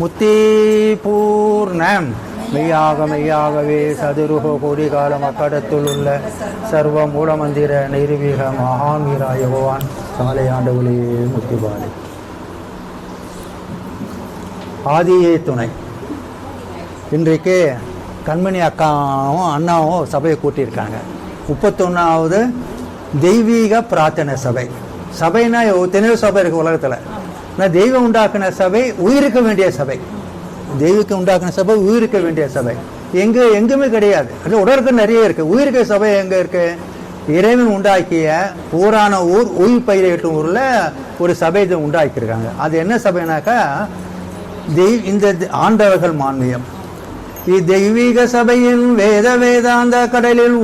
முத்தி பூர்ணம் மெய்யாகவே சதுருக கோடி காலம் அக்கடத்தில் உள்ள சர்வ மூலமந்திர நிர்வீக மகாமீரா யோவான் சாலையாண்டவளே முத்திபாலி. ஆதியே துணை. இன்றைக்கு கண்மணி அக்காவும் அண்ணாவும் சபையை கூட்டியிருக்காங்க. 31வது தெய்வீக பிரார்த்தனை சபை. சபைனா எத்தனையோ சபை இருக்கு உலகத்தில். ஆனால் தெய்வம் உண்டாக்குன சபை உயிருக்கு வேண்டிய சபை. தெய்வக்கு உண்டாக்குன சபை உயிருக்கு வேண்டிய சபை எங்குமே கிடையாது. அது உடலுக்கு நிறைய இருக்கு. உயிருக்கு சபை எங்க இருக்கு? இறைவன் உண்டாக்கிய ஊரான ஊர் உயிர் பயிரிட்டும் ஊர்ல ஒரு சபை உண்டாக்கியிருக்காங்க. அது என்ன சபைனாக்கா இந்த ஆண்டவர்கள் மான்மியம். தெய்வீக சபையின் வேதாந்த கடலில்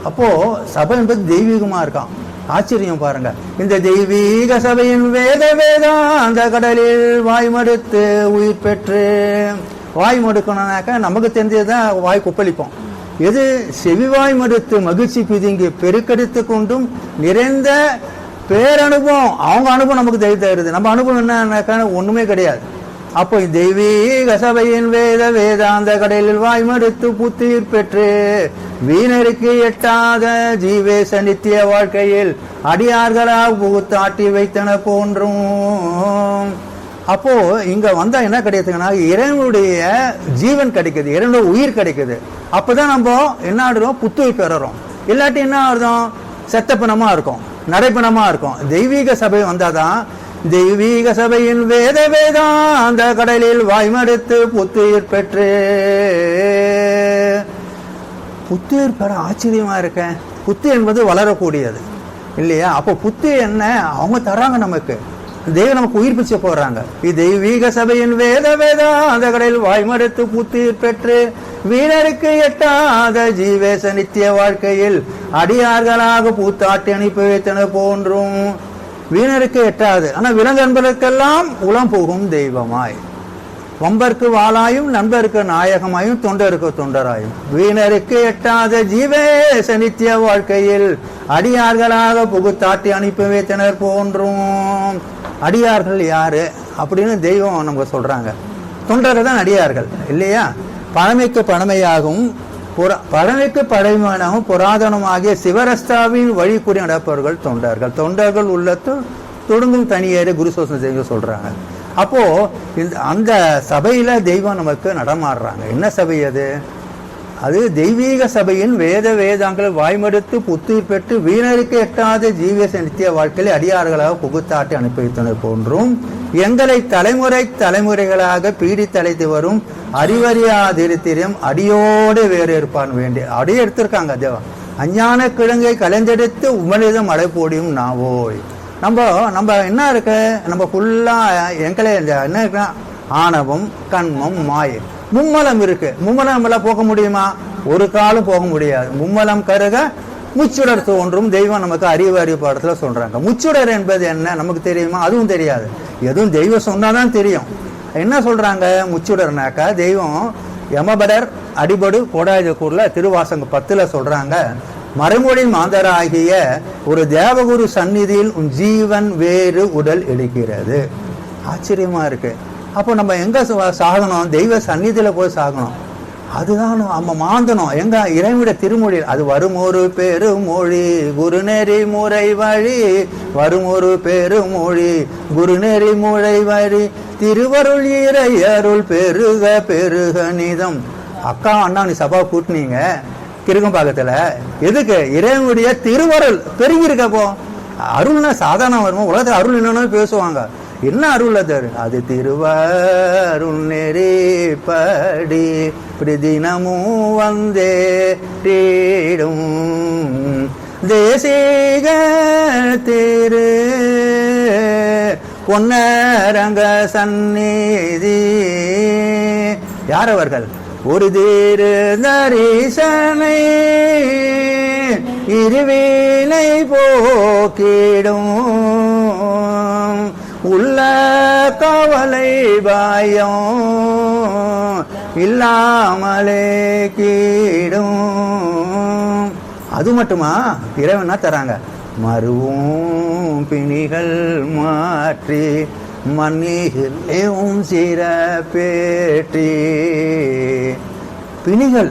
அப்போ சபை என்பது தெய்வீகமா இருக்கான். ஆச்சரியம் பாருங்க. இந்த தெய்வீக சபையின் வேதாந்த கடலில் வாய் மடுத்து உயிர் பெற்று. வாய் மடுக்கணும்னாக்கா நமக்கு தெரிஞ்சதுதான் வாய் கொப்பளிப்போம். எது செவிவாய் மடுத்து மகிழ்ச்சி பிதுங்கி பெருக்கெடுத்து கொண்டும் நிறைந்த பேரனுபவம். அவங்க அனுபவம் நமக்கு தருது. நம்ம அனுபவம் என்னன்னாக்கா ஒண்ணுமே கிடையாது. அப்போ தெய்வீக சபையின் வேதாந்த கடலில் வாய் மடுத்து புத்துயிர் பெற்று வீணருக்கு எட்டாத ஜீவேச நித்திய வாழ்க்கையில் அடியார்களாக புகுத்தாட்டி வைத்தன போன்றும். அப்போ இங்க வந்தா என்ன கிடைக்குதுன்னா இறைவனுடைய ஜீவன் கிடைக்குது, இறைவனுடைய உயிர் கிடைக்குது. அப்பதான் நம்ம என்ன ஆடுறோம்? புத்துயிர் பெறறோம். இல்லாட்டி என்ன ஆடுறோம்? செத்தப்பணமா இருக்கும், நடைப்பணமா இருக்கும். தெய்வீக சபை வந்தாதான் தெய்வீக சபையின் வேதாந்த கடலில் வாய்மடுத்து புத்துயிர் பெற்று. புத்துயிர் பெற ஆச்சரியமா இருக்க. புத்து என்பது வளரக்கூடியது இல்லையா? அப்போ புத்து என்ன அவங்க தராங்க நமக்கு. தெய்வம் நமக்கு உயிர் பிச்சை போடுறாங்க. தெய்வீக சபையின் வேதாந்த கடலில் வாய்மடுத்து புத்துயிர் பெற்று வீணருக்கு எட்டாத ஜீவேச நித்திய வாழ்க்கையில் அடியார்களாக பூத்தாட்டி அனுப்பி வைத்தன போன்றும். வீணருக்கு எட்டாது ஆனா விலங்கு என்பதற்கெல்லாம் உளம் போகும் தெய்வமாய். வம்பருக்கு வாளாயும் நண்பருக்கு நாயகமாயும் தொண்டருக்கு தொண்டராயும் வீணருக்கு எட்டாத ஜீவேச நித்திய வாழ்க்கையில் அடியார்களாக புகுத்தாட்டி அனுப்பி வைத்தனர் போன்றும். அடியார்கள் யாரு அப்படின்னு தெய்வம் நமக்கு சொல்றாங்க. தொண்டர்கள் தான் அடியார்கள் இல்லையா? பழமைக்கு பழமையாகவும் பழமைக்கு பழமையாகவும் புராதனமாகிய சிவரஸ்தாவின் வழி கூறி நடப்பவர்கள் தொண்டர்கள். தொண்டர்கள் உள்ளத்து தொடுங்கும் தனியேறு குருசோசன தெய்வம் சொல்றாங்க. அப்போ அந்த சபையில தெய்வம் நமக்கு நடமாடுறாங்க. என்ன சபை அது? அது தெய்வீக சபையின் வேதாங்களை வாய்மடுத்து புத்துயிர் பெற்று வீணருக்கு எட்டாத ஜீவிய நித்திய வாழ்க்கையில் அடியார்களாக புகுத்தாட்டி அனுப்பி வைத்தனர் போன்றும் எங்களை தலைமுறைகளாக பீடித்தலைத்து வரும் அறிவறியாதிருத்திரம் அடியோடு வேறு இருப்பான் வேண்டிய அடியே எடுத்திருக்காங்க தேவன். அஞ்ஞான கிழங்கை கலைந்தெடுத்து உமனிதம் அடைப்போடியும் நாவோய். நம்ம என்ன இருக்கு? நம்ம ஃபுல்லா எங்களை என்ன இருக்கு? ஆணவம், கண்மம், மாயை, மும்மலம் இருக்கு. மும்மலம் எல்லாம் போக முடியுமா? ஒரு காலம் போக முடியாது. மும்மலம் கருக முச்சுடர் தோன்றும் தெய்வம் நமக்கு அறிவு பாடத்துல சொல்றாங்க. முச்சுடர் என்பது என்ன நமக்கு தெரியுமா? அதுவும் தெரியாது. எதுவும் தெய்வம் சொன்னாதான் தெரியும். என்ன சொல்றாங்க? முச்சுடர்னாக்கா தெய்வம் யமபடர் அடிபடு கோடாயுதக்கூர்ல திருவாசங்க 10 சொல்றாங்க. மறைமொழி மாந்தராகிய ஒரு தேவகுரு சந்நிதியில் உன் ஜீவன் வேறு உடல் எடுக்கிறது. ஆச்சரியமா இருக்கு. அப்போ நம்ம எங்க சாகணும்? தெய்வ சந்நிதியில போய் சாகணும். அதுதான் நம்ம மாந்தணும். எங்க? இறைவனுடைய திருமொழி. அது வரும் ஒரு பெருமொழி குருநெறி முறை வழி. வரும் ஒரு பெருமொழி குருநெறி முறை வழி திருவருள் இறை அருள் பெருக பெருக நிதம். அக்கா அண்ணா நீ சபா கூட்டினீங்க கிருகம்பாக்கத்துல. எதுக்கு? இறைவனுடைய திருவருள் பெருகி இருக்கப்போ. அருள்னா சாதாரண வருமா? உலகத்துல அருள் என்னன்னு பேசுவாங்க. என்ன அருள் அது? அது திருவருள் நெறிப்படி பிரதினமும் வந்தே தேடும் தேசிக திரு பொன்னரங்க சந்நிதி. யார் அவர்கள்? ஒரு திரு தரிசனை இருவினை போக்கிடும் உள்ள கவலை பாயம் இல்லாமலே கீடும். அது மட்டுமா? இறைவனா தராங்க. மருவும் பிணிகள் மாற்றி மன்னிலும் சிறப்பேற்றி. பிணிகள்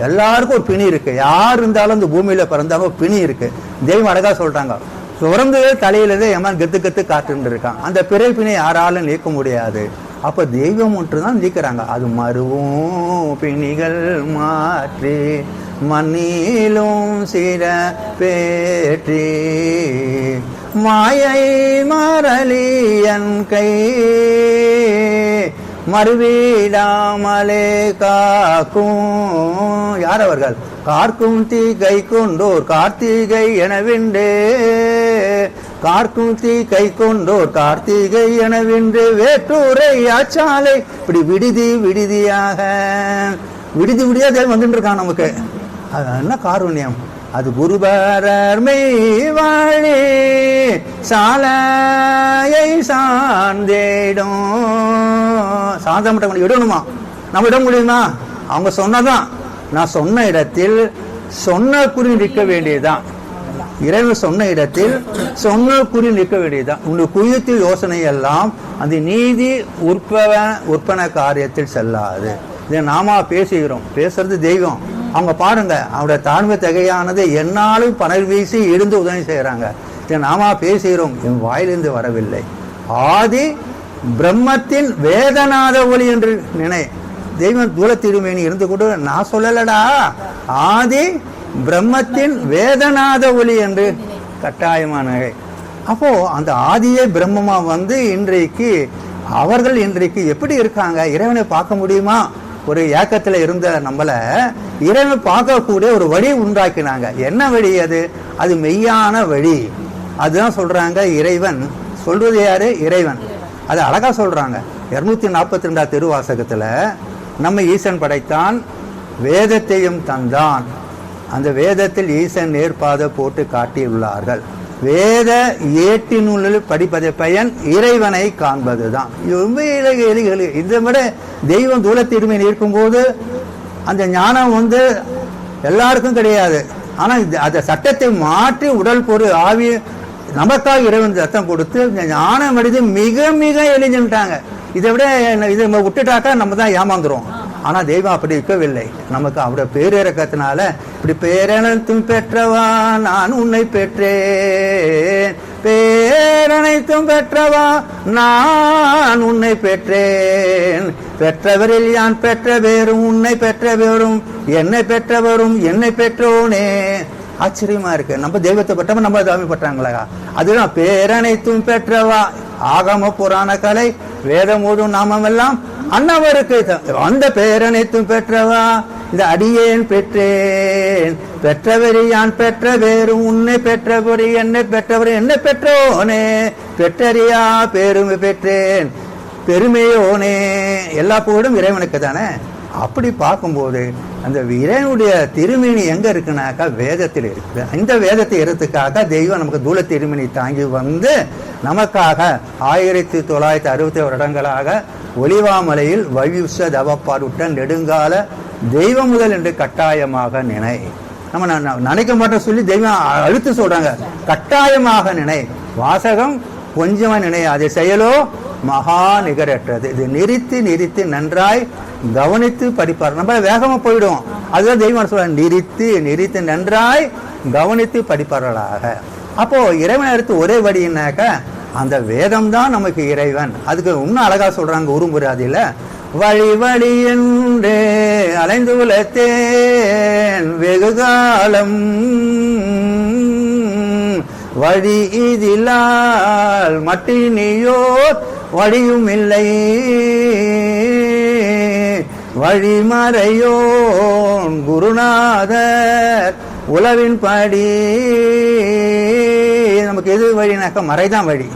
எல்லாருக்கும் ஒரு பிணி இருக்கு. யார் இருந்தாலும் இந்த பூமியில பிறந்தாலும் பிணி இருக்கு. தெய்வம் அழகா சொல்றாங்க, சுரந்து தலையிலே எமன் கெத்து கெத்து காத்துட்டு இருக்கான். அந்த பிறப்பினை யாராலும் நீக்க முடியாது. அப்ப தெய்வம் ஒன்றுதான் நீக்கிறாங்க. அது மறுவும் பிணிகள் மாற்றி மண்ணிலும் சிறப்பேற்றி மாயை மரளியன் கை மறுவிடாமலே காக்கும். யார் அவர்கள்? கார்க்கும் தீகை கொண்டோர் கார்த்திகை எனவின்றே, கார்க்கும் தீகை கொண்டோர் கார்த்திகை எனவின்றே வேற்றூரை ஆச்சாலை. இப்படி விடுதி விடுதியாக விடுதி விடியா தேவன் வந்துட்டு இருக்கான் நமக்கு. அது என்ன காருண்யம்! அது குருபரர் மெய்வாழி சாலையை சார்ந்தேடும். சாந்தமட்டவங்களை விடணுமா? நம்ம விட முடியுமா? அவங்க சொன்னதான். நான் சொன்ன இடத்தில் சொன்ன குறி நிற்க வேண்டியதுதான். இறைவன் சொன்ன இடத்தில் சொன்ன குறி நிற்க வேண்டியதுதான். உன்னுடைய குயத்தில் யோசனை எல்லாம் அந்த நீதி உற்பன காரியத்தில் செல்லாது. இதை நாம பேசுகிறோம். பேசுறது தெய்வம். அவங்க பாருங்க, அவருடைய தாழ்மை தகையானது என்னாலும் பணல் வீசி இருந்து உதவி செய்யறாங்க. இதை நாம பேசுகிறோம், என் வாயிலிருந்து வரவில்லை. ஆதி பிரம்மத்தின் வேதநாத ஒளி என்று நினை. தெய்வம் தூர திருமேனி இருந்து கூட நான் சொல்லலடா, ஆதி பிரம்மத்தின் வேதநாத ஒளி என்று கட்டாயமான. அப்போ அந்த ஆதியே பிரம்மமா வந்து இன்றைக்கு அவர்கள் இன்றைக்கு எப்படி இருக்காங்க? இறைவனை பார்க்க முடியுமா? ஒரு ஏக்கத்துல இருந்த நம்மள இறைவன் பார்க்கக்கூடிய ஒரு வழி உண்டாக்கினாங்க. என்ன வழி அது? அது மெய்யான வழி. அதுதான் சொல்றாங்க. இறைவன் சொல்றது யாரு? இறைவன். அது அழகா சொல்றாங்க. 242 திருவாசகத்துல நம்ம ஈசன் படைத்தான், வேதத்தையும் தந்தான். அந்த வேதத்தில் ஈசன் நேர்பாதை போட்டு காட்டியுள்ளார்கள். வேத ஏட்டினுள் படிப்பதை பயன் இறைவனை காண்பதுதான். இதை விட தெய்வம் தூரத்திருமையில் இருக்கும்போது அந்த ஞானம் வந்து எல்லாருக்கும் கிடையாது. ஆனா அந்த சட்டத்தை மாற்றி உடல் பொருள் ஆவி நமக்காக இறைவன் சத்தம் கொடுத்து இந்த ஞானம் அடைந்து மிக மிக எளிஞ்சுட்டாங்க. இதை விட இதை விட்டுட்டாக்கா நம்ம தான் ஏமாந்துரும். ஆனா தெய்வம் அப்படி இருக்கவில்லை. நமக்கு அவருடைய பேரிறக்கத்தினால இப்படி பேரனைத்தும் பெற்றவா நான் உன்னை பெற்றேன், பேரனைத்தும் பெற்றவா நான் உன்னை பெற்றேன், பெற்றவரில் யான் பெற்ற பேரும் உன்னை பெற்ற பேரும் என்னை பெற்றவரும் என்னை பெற்றோனே. ஆச்சரியமா இருக்கு. நம்ம தெய்வத்தை பெற்றவன் நம்ம தாமி பெற்றாங்களா? அதுதான் பேரனைத்தும் பெற்றவா. ஆகம புராண கலை வேதம் ஓதும் நாமம் எல்லாம் அன்னவருக்கு. அந்த பேரனைத்தும் பெற்றவா இந்த அடியேன் பெற்றேன், பெற்றவரி யான் பெற்ற பேரும் உன்னை பெற்றவரி என்னை பெற்றவரி என்னை பெற்றோனே, பெற்றறியா பெருமை பெற்றேன் பெருமையோனே. எல்லா புகழும் இறைவனுக்கு தானே. அப்படி பார்க்கும்போது அந்த இறைவனுடைய திருமேனி எங்க இருக்குனாக்கா வேதத்தில் இருக்கு. இந்த வேதத்தை எடுத்துக்காக தெய்வம் நமக்கு தூள திருமேனி தாங்கி வந்து நமக்காக 1960 வருடங்களாக ஒலிவாமலையில் வழியுஷ தவப்பாடுட்ட நெடுங்கால தெய்வம் முதல் என்று கட்டாயமாக நினை. நம்ம நினைக்க மாட்டோம் சொல்லி தெய்வம் அழுத்து சொல்றாங்க. கட்டாயமாக நினை. வாசகம் கொஞ்சமா நினை, அதை செயலோ மகா நிகரற்றது. இது நிறுத்தி நிறுத்தி நன்றாய் கவனித்து படிப்பார். நம்ம வேகமா போயிடும். அதுதான் தெய்வம் சொல்ற, நிறுத்தி நிறுத்தி நன்றாய் கவனித்து படிப்பார்களாக. அப்போ இறைவனை எடுத்து ஒரே வழினாக்க அந்த வேதம் தான் நமக்கு இறைவன். அதுக்கு இன்னும் அழகா சொல்றாங்க உருமுறாதில, வழி வழி என்றே அலைந்து உலத்தேன் வெகுகாலம் வழி இதிலால் மட்டினியோர் வழியும் இல்லை, வழிமறையோன் குருநாதர் உலவின் படி. நமக்கு எது வழினாக்க மறைதான் வழி.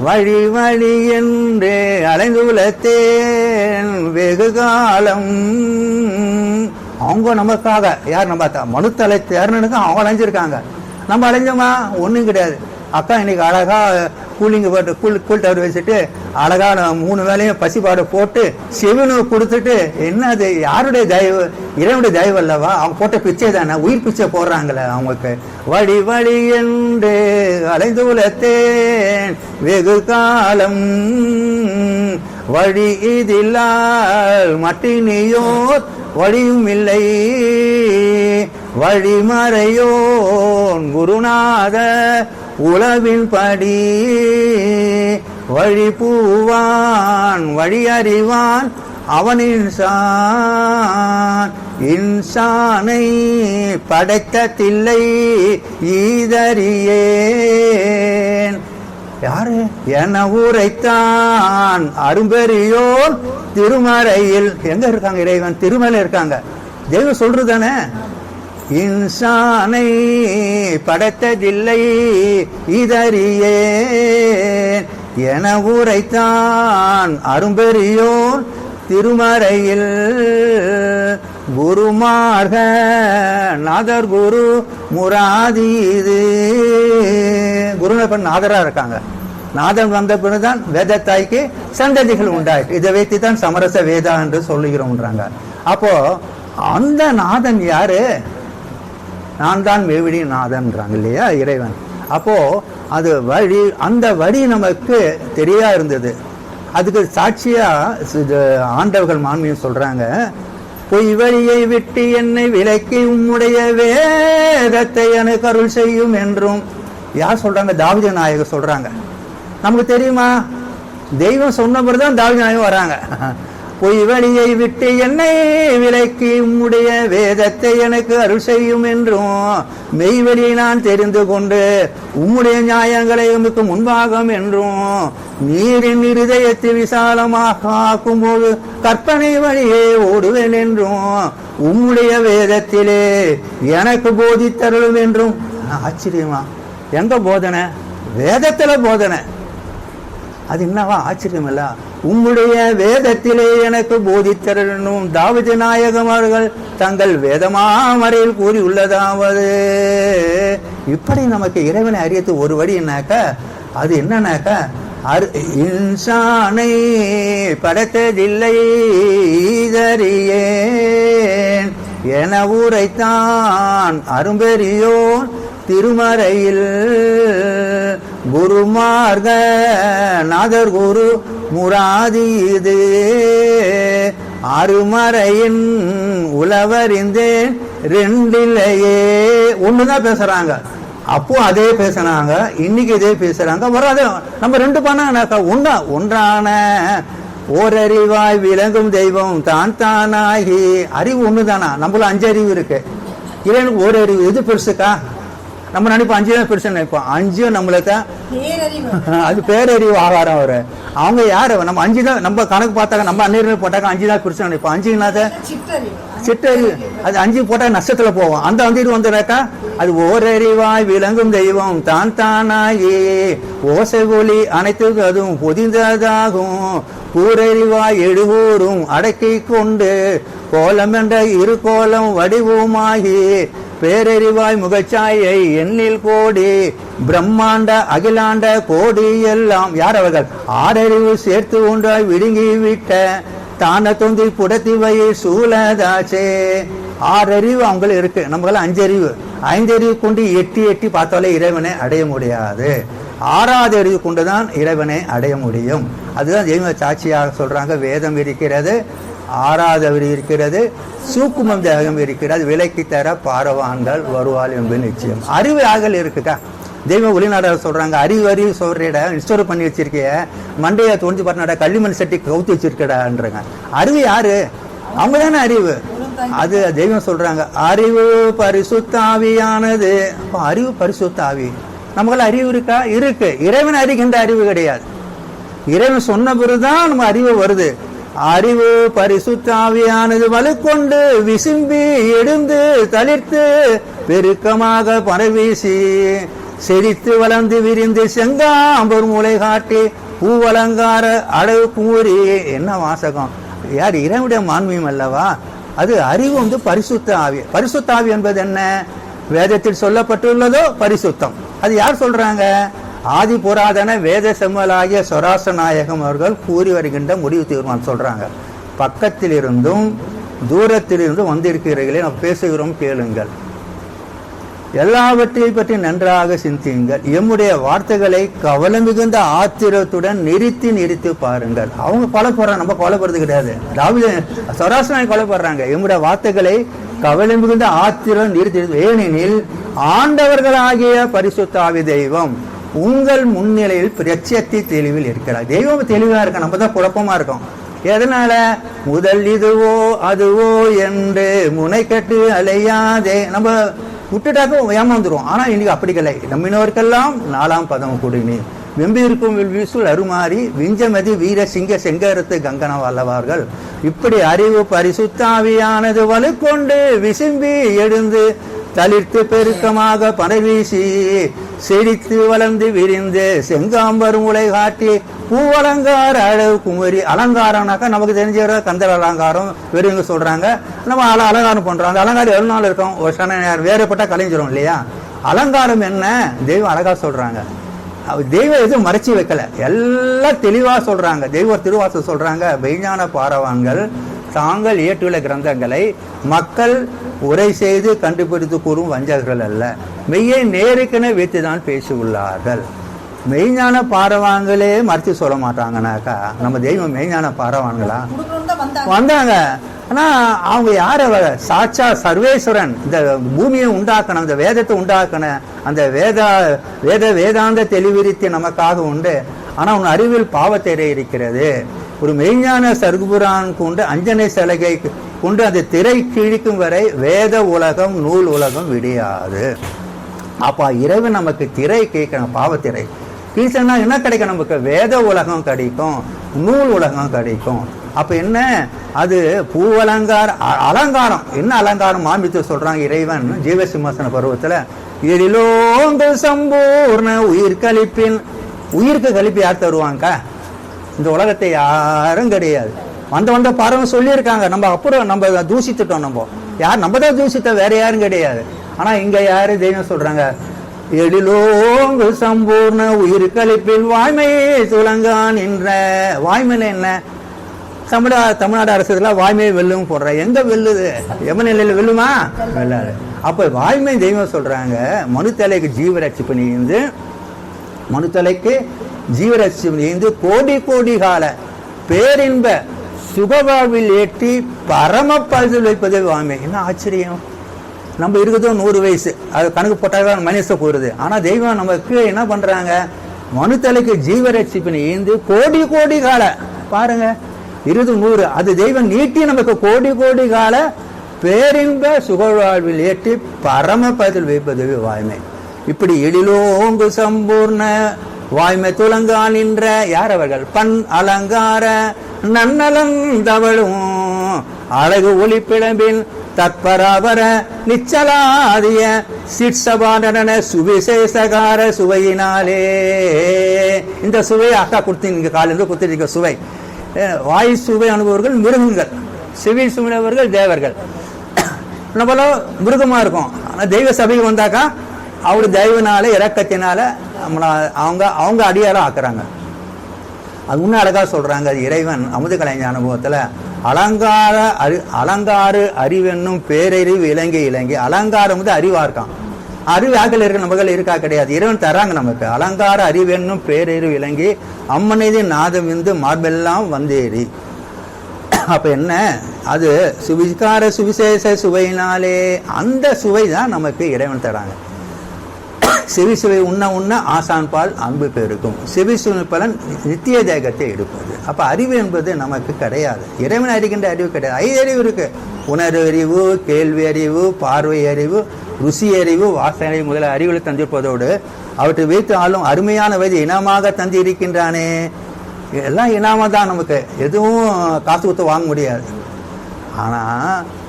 வழி வழி என்று அலைந்து உலத்தேன் வெகு காலம். அவங்க நமக்காக யார் நம்ம மனுத்தலை தேர்னனுக்கு அவங்க அலைஞ்சிருக்காங்க. நம்ம அலைஞ்சோமா? ஒன்றும் கிடையாது. அக்கா இன்னைக்கு அழகா கூலிங் போட்டு கூல் டவர் வச்சுட்டு அழகா 3 வேளையும் பசிப்பாடு போட்டு செவினு கொடுத்துட்டு என்ன அது யாருடைய தயவு? இறைவனுடைய தயவு அல்லவா? அவங்க போட்ட பிச்சை தானே, உயிர் பிச்சை போடுறாங்களே அவங்களுக்கு. வழி வழி என்று அலைந்துலத்தேன் வெகு காலம் வழி இதில்லால் மட்டினியோர் வழியும் இல்லை வழிமறையோன் குருநாத உளவின் படி வழி பூவான் வழி அறிவான் அவன் இன்சானை படைத்ததில்லை ஈதறியேன். யாரு என ஊரைத்தான் அரும்பெரியோர் திருமறையில். எங்க இருக்காங்க இறைவன்? திருமலை இருக்காங்க. தெய்வம் சொல்றதானே, இன்சானை படைத்ததில்லை இதறியேன் என ஊரைத்தான் அரும்பெரியோர் திருமறையில். குருமார்க நாதர் குரு முராதீது. குருநப்பன் நாதரா இருக்காங்க. நாதன் வந்த பிறகுதான் வேதத்தாய்க்கு சந்ததிகள் உண்டாயிட்டு. இதை வைத்து தான் சமரச வேதா என்று சொல்லுகிறோம்ன்றாங்க. அப்போ அந்த நாதன் யாரு? நான் தான் மேவிடி நாதன்றாங்க இல்லையா இறைவன். அப்போ அது வழி, அந்த வழி நமக்கு தெரியா இருந்தது. அதுக்கு சாட்சியா ஆண்டவர்கள் மான்மியம் சொல்றாங்க, பொய் வழியை விட்டு என்னை விலக்கி உம்முடைய வேதத்தை எனக்கு அருள் செய்யும் என்றும். யார் சொல்றாங்க? தாவீது நாயகர் சொல்றாங்க. நமக்கு தெரியுமா? தெய்வம் சொன்ன பிறகுதான் தாவீது நாயகர் வராங்க. பொய் வழியை விட்டு என்னை விலக்கி உம்முடைய வேதத்தை எனக்கு அருள் செய்யும் என்றும் மெய்வழியை நான் தெரிந்து கொண்டு உம்முடைய நியாயங்களை உமக்கு முன்பாகம் என்றும் நீரின் இருதயத்தை விசாலமாக ஆக்கும் போது கற்பனை வழியே ஓடுவேன் என்றும் உம்முடைய வேதத்திலே எனக்கு போதித்தருளும் என்றும். ஆச்சரியமா? எங்க போதனை? வேதத்துல போதனை. அது என்னவா ஆச்சரியம் இல்ல? உம்முடைய வேதத்திலே எனக்கு போதித்தரணும். தாவீது நாயகம் அவர்கள் தங்கள் வேதமாமறையில் கூறி உள்ளதாவது. இப்படி நமக்கு இறைவனை அறியத்து ஒரு வழி என்னாக்க, அது என்னன்னாக்க, இன்சானை படைத்ததில்லை இதறியேன் என ஊரைத்தான் அரும்பெரியோன் திருமறையில். குருமார்க நாதர் குரு முராதீது அருமறையின் உளவறிந்தேன் ரெண்டில்லையே. ஒண்ணுதான் பேசுறாங்க. அப்போ அதே பேசுனாங்க, இன்னைக்கு இதே பேசுறாங்க. வராது நம்ம ரெண்டு பண்ணாங்கனாக்கா ஒன்றான ஓரறிவாய் விளங்கும் தெய்வம் தான் தானாகி. அறிவு ஒண்ணுதானா? நம்மள 5 அறிவு இருக்கு. இறைவனுக்கு ஒரு அறிவு. எது பெருசுக்கா? நம்ம நினைப்போம் 5 தான் பெருசு நினைப்போம். 5 நம்மளுக்கு அது பேரறிவு ஆகாரம். அவரு அவங்க யாரு? நம்ம 5 தான். நம்ம கணக்கு பார்த்தாக்க நம்ம அந்நேரம் போட்டாக்க 5 தான் பெருசு நினைப்போம். 5 இல்லாத சிற்றறிவு. அது 5 போட்டா நஷ்டத்துல போவோம். அந்த 5 வந்துடாக்கா அது ஓரறிவாய் விளங்கும் தெய்வம் தான் தானாயே ஓசை ஒளி அனைத்து அதுவும் பொதிந்ததாகும் கூரறிவாய் எழுகூறும் அடக்கி கொண்டு கோலம் என்ற இரு கோலம் வடிவுமாகி பேரறிவாய் முகச்சாயை எண்ணில் கோடி பிரம்மாண்ட அகிலாண்ட கோடி எல்லாம். யார் அவர்கள்? 6 அறிவு சேர்த்து ஒன்றாய் விடுங்கி விட்ட தான தொந்தி புடத்தி வயை சூழதாச்சே. 6 அறிவு அவங்களுக்கு இருக்கு. நம்மளால 5 அறிவு. 5 அறிவு கொண்டு எட்டி பார்த்தாலே இறைவனை அடைய முடியாது. 6வது அறிவு கொண்டுதான் இறைவனை அடைய முடியும். அதுதான் தெய்வ சாட்சியாக சொல்றாங்க. வேதம் இருக்கிறது, 6வது அறிவு இருக்கிறது, சூக்குமம் தேகம் இருக்கிறது, விலைக்கு தர பாரவான்கள் வருவாள் என்பது நிச்சயம். அறிவு ஆகல் இருக்குக்கா. தெய்வ ஒளிநாடகம் சொல்றாங்க, அறிவு சொல்றட ஸ்டோர் பண்ணி வச்சிருக்கிய மண்டையை தோண்டி பார்த்தா களிமண் சட்டி கவுத்து வச்சிருக்கடான்றாங்க. அறிவு யாரு? அவங்க தானே அறிவு. அது தெய்வம் சொல்றாங்க, அறிவு பரிசுத்தாவியானது. அறிவு பரிசுத்தாவி. நமக்கு அறிவு இருக்கா? இருக்கு. இறைவன் அறிகின்ற அறிவு கிடையாது. இறைவன் சொன்ன பிறகுதான் நம்ம அறிவு வருது. அறிவு பரிசுத்தாவியானது வலுக்கொண்டு விசும்பி எடுந்து தளிர்த்து பெருக்கமாக பரவீசி செழித்து வளர்ந்து விரிந்து செங்காம்பர் மூளை காட்டி பூவலங்கார அடவு கூறி. என்ன வாசகம்! யார்? இறைவனுடைய மான்மியம் அல்லவா? அது அறிவு பரிசுத்த ஆவி. பரிசுத்த ஆவி என்பது என்ன? வேதத்தில் சொல்லப்பட்டுள்ளதோ பரிசுத்தம். அது யார் சொல்றாங்க? ஆதி புராதன வேத செம்மலாகிய சொராச நாயகம் அவர்கள் கூறி வருகின்ற முடிவு தீர்மானம் சொல்றாங்க. பக்கத்தில் இருந்தும் தூரத்திலிருந்து வந்திருக்கிறீர்களே நாம் பேசுகிறோம் கேளுங்கள், எல்லாவற்றை பற்றி நன்றாக சிந்தியுங்கள், எம்முடைய வார்த்தைகளை கவலை மிகுந்த ஆத்திரத்துடன் நிறுத்தி பாருங்கள். அவங்க கொலைப்படுறாங்க, நம்ம கொலைப்படுறது கிடையாது. சொராசனாய் கொலைப்படுறாங்க. எம்முடைய வார்த்தைகளை கவலை மிகுந்த ஆத்திரம் நிறுத்தி, ஏனெனில் ஆண்டவர்களாகிய பரிசுத்த ஆவி தெய்வம் உங்கள் முன்னிலையில் பிரத்யத்தி தெளிவில் இருக்கிறார். தெய்வம் தெளிவா இருக்க, நம்ம தான் குழப்பமா இருக்கோம். எதனால? முதல் இதுவோ அதுவோ என்று முனைக்கட்டு அலையாதே. நம்ம விட்டுட்டாக்க ஏமாந்துரும். ஆனா இன்னைக்கு அப்படி இல்லை. நம்மினோருக்கெல்லாம் 4ஆம் பதம் குடினி வெம்பிருக்கும் வில்வீசுல் அருமாறி விஞ்சமதி வீர சிங்க செங்கருத்து கங்கன வல்லவார்கள். இப்படி அறிவு பரிசுத்தாவியானது வலுக்கொண்டு விசும்பி எழுந்து தளிர்த்து பெருக்கமாக பணவீசி செழித்து வளர்ந்து விரிந்து செங்காம்பர் முளை காட்டி பூவலங்கார அழகு குமரி. அலங்காரம்னாக்கா நமக்கு தெரிஞ்ச கந்தர் அலங்காரம் வெறுங்க சொல்றாங்க. நம்ம அலங்காரம் பண்றோம். அந்த அலங்காரம் எவ்வளவு நாள் இருக்கும்? ஒரு சன நேரம் வேறுபட்ட கலைஞ்சிரும் இல்லையா? அலங்காரம் என்ன? தெய்வம் அழகா சொல்றாங்க. தெய்வம் எதுவும் மறைச்சி வைக்கல, எல்லாம் தெளிவா சொல்றாங்க. தெய்வ திருவாசல் சொல்றாங்க, மெய்ஞான பாரவான்கள் தாங்கள் இயற்றுள்ள கிரந்தங்களை மக்கள் உரை செய்து கண்டுபிடித்து கூறும் வஞ்சகர்கள் அல்ல, மெய்யை நேருக்கென வைத்துதான் பேசியுள்ளார்கள். மெய்ஞான பாரவான்களே மறைச்சு சொல்ல மாட்டாங்கனாக்கா நம்ம தெய்வம் மெய்ஞான பாரவான்களா? வந்தாங்க. ஆனா அவங்க யாரு? சாட்சா சர்வேஸ்வரன். இந்த பூமியை உண்டாக்கணும், இந்த வேதத்தை உண்டாக்கணும், அந்த வேதாந்த தெளிவிரித்து நமக்காக உண்டு. ஆனா உன் அறிவில் பாவத்திரை இருக்கிறது. ஒரு மெய்ஞான சர்க்குபுரான் கொண்டு அஞ்சனை சலுகை கொண்டு அந்த திரை கிழிக்கும் வரை வேத உலகம் நூல் உலகம் விடியாது. அப்ப இறைவன் நமக்கு திரை கேட்கணும், பாவத்திரை கீழ்ச்சனா என்ன கிடைக்கும்? நமக்கு வேத உலகம் கிடைக்கும், நூல் உலகம் கிடைக்கும். அப்ப என்ன? அது பூவலங்கார அலங்காரம். என்ன அலங்காரம்? மாமித்து சொல்றாங்க இறைவன் ஜீவசிம்மாசன பருவத்துல, எழிலோங்கு சம்பூர்ண உயிர் கழிப்பின். உயிருக்கு கழிப்பு யார் தருவாங்க? இந்த உலகத்தை யாரும் கிடையாது. வந்த பாருங்க சொல்லியிருக்காங்க. நம்ம அப்புறம் நம்ம தூசித்துட்டோம். நம்ம தான் தூசித்த, வேற யாரும் கிடையாது. ஆனா இங்க யாரு தெய்வம் சொல்றாங்க, எழிலோங்கு சம்பூர்ண உயிர் கழிப்பில் வாய்மையே துலங்கான் என்ற. வாய்மையில என்ன? தமிழ்நாடு அரசுல வாய்மையை வெல்லும் போடுற. எங்க வெல்லுது? எமநிலையில வெல்லுமா? வெல்லாது. அப்ப வாய்மை தெய்வம் சொல்றாங்க, மனுத்தலைக்கு ஜீவரட்சிப்பு நீந்து, மனுத்தலைக்கு ஜீவரட்சிப்பு நீந்து கோடி கோடி கால பேரின்ப சுகவாழ்வில் ஏற்றி பரம பதில் வைப்பதே வாய்மை. என்ன ஆச்சரியம்! நம்ம இருக்குதோ 100 வயசு, அது கணக்கு போட்டாதான் மனுஷ போயிருது. ஆனா தெய்வம் நமக்கு என்ன பண்றாங்க? மனுத்தலைக்கு ஜீவரட்சிப்பு நீந்து கோடி கோடி கால பாருங்க, 20 100, அது தெய்வம் நீட்டி நமக்கு கோடி கோடி கால பேரின்ப சுகவாழ்வில் ஏற்றி பரம பதில் வைப்பது வாய்மை. இப்படி எழிலோங்கு சம்பூர்ண வாய்மை துலங்கான் என்ற யார் அவர்கள்? பண் அலங்கார நன்னலந்தவளும் அழகு ஒளிப்பிழம்பில் தற்பராபர நிச்சலாதிய சிற்சபான சுவிசேஷகார சுவையினாலே. இந்த சுவையை அக்கா கொடுத்து நீங்க காலிலிருந்து கொடுத்துருக்க சுவை. வாய் சுவை அனுபவர்கள் மிருகங்கள், செவி சுவையவர்கள் தேவர்கள். நம்மளோ மிருகமா இருக்கும். ஆனா தெய்வ சபைக்கு வந்தாக்கா அவரு தெய்வனால இறக்கத்தினால அவங்க அடியார ஆக்குறாங்க. அது இன்னும் அழகா சொல்றாங்க. அது இறைவன் அமுத கலைஞ அனுபவத்துல அலங்காறு அறிவென்னும் பேரறிவு இலங்கை. அலங்காரம் வந்து அறிவா இருக்கான். அறிவு ஆக்கள் இருக்க நமக்கு இருக்கா? கிடையாது. இறைவன் தராங்க நமக்கு. அலங்கார அறிவென்னும் பேரறிவு இலங்கை அம்மனைதி நாதம் இந்து மார்பெல்லாம் வந்தேறி. அப்ப என்ன? அது சுவிகார சுவிசேஷ சுவையினாலே அந்த சுவை தான் நமக்கு இறைவன் தராங்க. செவி சுவை உண்ண ஆசான் பால் அன்பு பெருக்கும். செவி சுவை பலன் நித்திய தேகத்தை எடுப்பது. அப்ப அறிவு என்பது நமக்கு கிடையாது. இறைவன் அறிகின்ற அறிவு கிடையாது. 5 அறிவு இருக்கு. உணர்வு அறிவு, கேள்வி அறிவு, பார்வை அறிவு, ருசி அறிவு, வாசனை அறிவு முதல அறிவுகளை தந்திருப்பதோடு அவற்றை வைத்து ஆளும் அருமையான வயது இனமாக தந்தி இருக்கின்றானே. எல்லாம் இனாம தான். நமக்கு எதுவும் காசு கொடுத்து வாங்க முடியாது. ஆனால்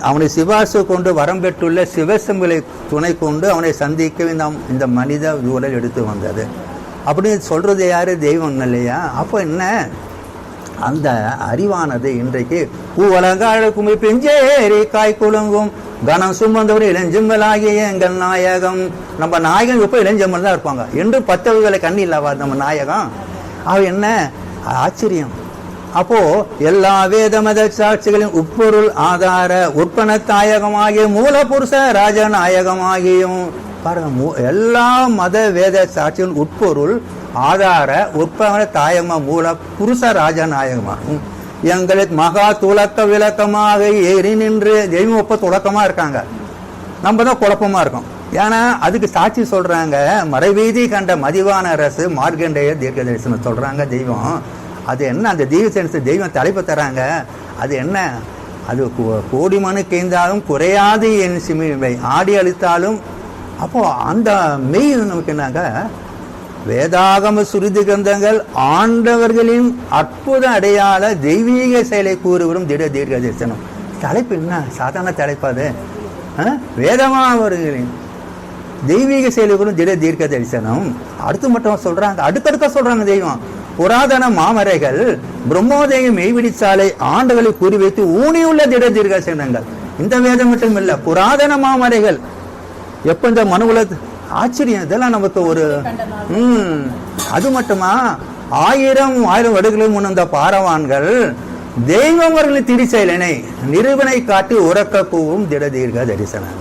அவனை சிபாசு கொண்டு வரம் பெற்றுள்ள சிவசம்பளை துணை கொண்டு அவனை சந்திக்க இந்த மனித உடல் எடுத்து வந்தது. அப்படின்னு சொல்றது யாரு? தெய்வம் இல்லையா? அப்போ என்ன? அந்த அறிவானது இன்றைக்கு பூவலங்காழ குமி பெஞ்சேரி காய் குலுங்கும் கனம் சுமந்தவர் இளஞ்செம்மலாகிய எங்கள் நாயகம். நம்ம நாயகம் எப்போ இளஞ்செம்மல் தான் இருப்பாங்க என்று 10 வகைகளை கண்ணி இல்லவா நம்ம நாயகம். அவ என்ன ஆச்சரியம். அப்போ எல்லா வேத மத சாட்சிகளின் உட்பொருள் ஆதார உற்பன தாயகமாகிய மூலபுருஷ ராஜநாயகமாகியும் பாருங்க, எல்லா மத வேத சாட்சிகளின் உட்பொருள் ஆதார உற்பன தாயகமா மூல புருஷ ராஜநாயகமாகும் எங்களுக்கு மகா துலக்க விளக்கமாக ஏறி நின்று தெய்வம் ஒப்ப துலக்கமா இருக்காங்க. நம்ம தான் குழப்பமா இருக்கோம். ஏன்னா அதுக்கு சாட்சி சொல்றாங்க. மறைவீதி கண்ட மதிவான அரசு மார்க்கண்டேய தீர்க்க தரிசனம் சொல்றாங்க தெய்வம். அது என்ன? அந்த தெய்வம் தலைப்பு தராங்க. அது என்ன? அது கோடி மனு கேந்தாலும் குறையாது என் சிமிழ் ஆடி அளித்தாலும். அப்போ அந்த மெய் நமக்கு என்னங்க, வேதாகம சுருதி கிரந்தங்கள் ஆண்டவர்களின் அற்புத அடையாள தெய்வீக செயலை கூறுவரும் திட தீர்க்க தரிசனம். தலைப்பு என்ன சாதாரண தலைப்பாது? வேதமாவர்களின் தெய்வீக செயலை கூறும் திட தீர்க்க தரிசனம். அடுத்து மட்டும் சொல்றாங்க, அடுத்தடுத்த சொல்றாங்க தெய்வம். புராதன மாமரைகள் பிரம்மோதய மெய்விடிச்சாலை ஆண்டுகளை குறிவைத்து ஊனியுள்ள திட தீர்க்க தரிசனங்கள். இந்த வேதம் மட்டும் இல்ல, புராதன மாமரைகள் எப்ப இந்த மனுவுல ஆச்சரியம். இதெல்லாம் நமக்கு ஒரு அது மட்டுமா, 1000 வருடங்களுக்கு முன்ன பாரவான்கள் தெய்வம் அவர்களின் திருச்செயலினை நிரூபனை காட்டி உறக்க கூவும் திட தீர்க்க தரிசனம்.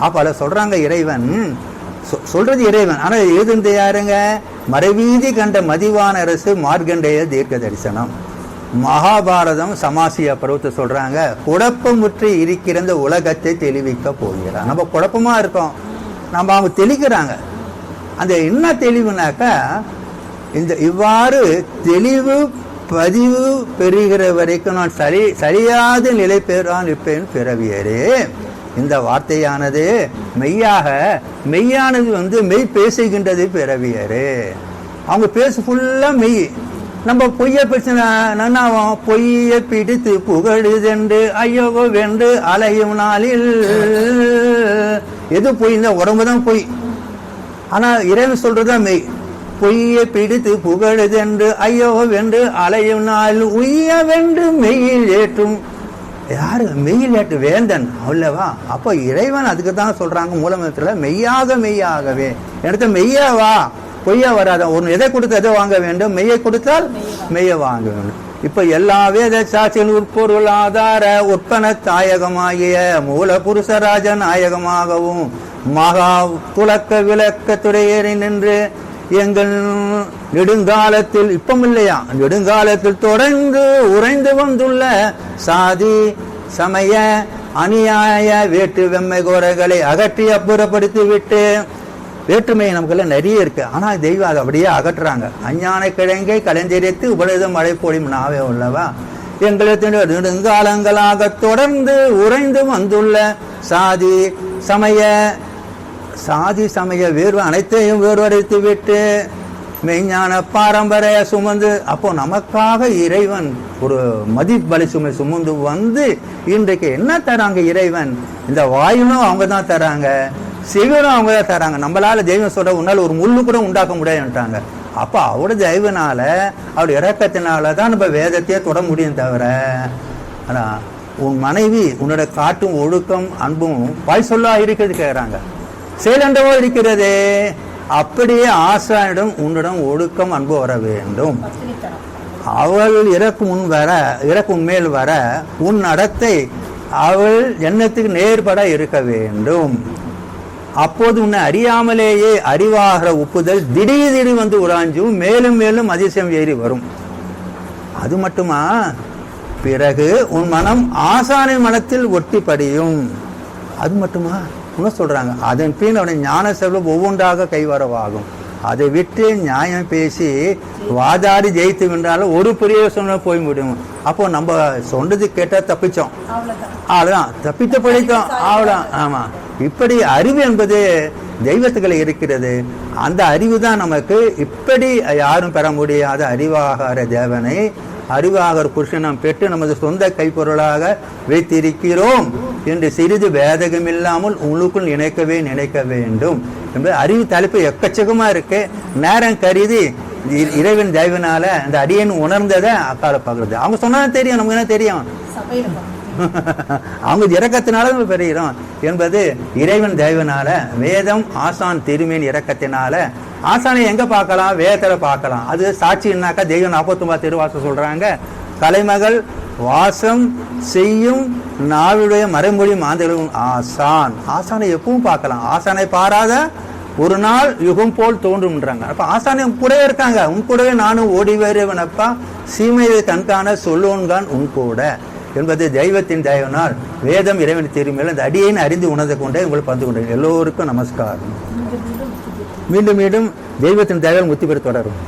அப்ப சொல்றாங்க இறைவன் சொல்றது இறைவன். ஆனா எழுதுந்து யாருங்க? மறைவீதி கண்ட மதிவான அரசு மார்க்கண்டேய தீர்க்க தரிசனம். மகாபாரதம் சமாசிய பருவத்தை சொல்றாங்க, குழப்பமுற்றி இருக்கிற இந்த உலகத்தை தெளிவிக்க போகிறார். நம்ம குழப்பமா இருக்கோம், நம்ம அவங்க தெளிக்கிறாங்க. அந்த என்ன தெளிவுனாக்கா, இந்த இவ்வாறு தெளிவு பதிவு பெறுகிற வரைக்கும் நான் சரியாத நிலை பெறான் இருப்பேன் பிறவியரே. இந்த வார்த்தையானது மெய்யானது மெய் பேசுகின்றது பிறவியரே. அவங்க பேசு ஃபுல்லா மெய். நம்ம பொய்ய பேசினா பொய்ய பிடித்து புகழுதென்று ஐயோ வென்று அலையும் நாளில். எது பொய்? இந்த உடம்பு தான் பொய். ஆனா இறைவன் சொல்றதுதான் மெய். பொய்ய பிடித்து புகழுதென்று ஐயோ வென்று அலையும் நாளில் உய்ய வென்று மெய்யில் ஏற்றும். யாரு? மெய்யில் ஏற்று வேந்தன் அல்லவா? அப்போ இறைவன் அதுக்கு தான் சொல்றாங்க மூலமந்திரத்துல, மெய்யாகவே எடுத்த மெய்யாவா பொய்யா வராத. ஒன்று எதை கொடுத்து எதை வாங்க வேண்டும்? மெய்யை கொடுத்தால் மெய்யை வாங்க வேண்டும். இப்ப எல்லா வேத சாட்சியின் உட்பொருள் ஆதார உற்பன தாயகமாகிய மூல புருஷராஜ நாயகமாகவும் மகா துலக்க விளக்கத்துடைய நின்று எங்கள் நெடுங்காலத்தில் இப்பம் இல்லையா, நெடுங்காலத்தில் தொடர்ந்து உறைந்து வந்துள்ள சாதி சமய அநியாய வேற்று வெம்மை கோரைகளை அகற்றி அப்புறப்படுத்தி விட்டு, வேற்றுமை நமக்கெல்லாம் நிறைய இருக்கு, ஆனா தெய்வம் அதை அப்படியே அகற்றுறாங்க. அஞ்ஞான கிழங்கை கலைஞரித்து உபநிதம் மழை பொழியும் நாவே உள்ளவா எங்களுக்கு நெடுங்காலங்களாக தொடர்ந்து உறைந்து வந்துள்ள சாதி சமய வேர்வு அனைத்தையும் வேறுவடைத்து விட்டு மெய்ஞான பாரம்பரிய சுமந்து, அப்போ நமக்காக இறைவன் ஒரு மதிப்பலி சுமை சுமந்து வந்து இன்றைக்கு என்ன தராங்க இறைவன்? இந்த வாயுனும் அவங்க தான் தராங்க, சிவனும் அவங்க தான் தராங்க. நம்மளால தெய்வம் சொல்ற உன்னால ஒரு முள்ளு கூட உண்டாக்க முடியாதுன்ட்டாங்க. அப்ப அவரோட தெய்வனால அவருடைய இறக்கத்தினால தான் நம்ம வேதத்தையே தொட முடியும் தவிர, ஆனா உன் மனைவி உன்னோட காட்டும் ஒழுக்கம் அன்பும் வாய் சொல்லா இருக்கிறது கேட்கிறாங்க, செயலண்டவோ இருக்கிறதே. அப்படியே ஆசானிடம் உன்னிடம் ஒழுக்கம் அன்பு வர வேண்டும். அவள் இறக்கும் மேல் வர உன் நடத்தை அவள் எண்ணத்துக்கு நேர்பட இருக்க வேண்டும். அப்போது உன்னை அறியாமலேயே அறிவாகிற ஒப்புதல் திடீர் வந்து உராஞ்சும், மேலும் மேலும் அதிசயம் ஏறி வரும். அது மட்டுமா, பிறகு உன் மனம் ஆசானின் மனத்தில் ஒட்டி படியும். அது மட்டுமா சொல்றாங்க, அதன் பின் அவனை ஞான செல்வம் ஒவ்வொன்றாக கைவரவாகும். அதை விட்டு நியாயம் பேசி வாதாடி ஜெயித்து வென்றாலும் ஒரு பெரிய சொன்ன போய் முடியும். அப்போ நம்ம சொன்னது கேட்டா தப்பிச்சோம், அவ்வளவுதான், தப்பித்து படித்தோம், அவ்வளவுதான். ஆமா, இப்படி அறிவு என்பது தெய்வத்துக்களை இருக்கிறது. அந்த அறிவு தான் நமக்கு இப்படி யாரும் பெற முடியாத அறிவாகார தேவனை அறிவாகர் புருஷனம் பெற்று நமது சொந்த கைப்பொருளாக வைத்திருக்கிறோம் என்று சிறிது வேதகம் இல்லாமல் உங்களுக்குள் நினைக்க வேண்டும் என்பது அறிவு தலைப்பு எக்கச்சக்கமா இருக்கு. நேரம் கருதி இறைவன் தயவினால இந்த அடியேன் உணர்ந்ததை அக்கால பாக்குறது. அவங்க சொன்னா தெரியும், நமக்கு என்ன தெரியும், அவங்க இரக்கத்தினால நம்ம பெறுகிறோம் என்பது இறைவன் தயவினால. வேதம் ஆசான் திருமேன் இரக்கத்தினால. ஆசானை எங்க பார்க்கலாம், வேதத்துல பார்க்கலாம். அது சாட்சின்னாக்கா தெய்வம் 49 திருவாசம் சொல்றாங்க, கலைமகள் வாசம் செய்யும் நாளுடைய மறைமொழி மாந்தர்களும் ஆசான். ஆசானை எப்பவும் பார்க்கலாம். ஆசானை பாராத ஒரு நாள் யுகம் போல் தோன்றும்ன்றாங்க. அப்ப ஆசானை கூடவே இருக்காங்க. உன் கூடவே நானும் ஓடி வருவனப்பா, சீமையை கண்காண சொல்லுவோன்கான் உன் கூட என்பது தெய்வத்தின் தயவினால். வேதம் இறைவன் தெரியுமேல இந்த அடியேன் அறிந்து உணர்ந்து கொண்டே உங்களை பந்து கொண்டேன். எல்லோருக்கும் நமஸ்காரம். மீண்டும் மீண்டும் தெய்வத்தின் தயவால் முத்தி பெற தொடரும்.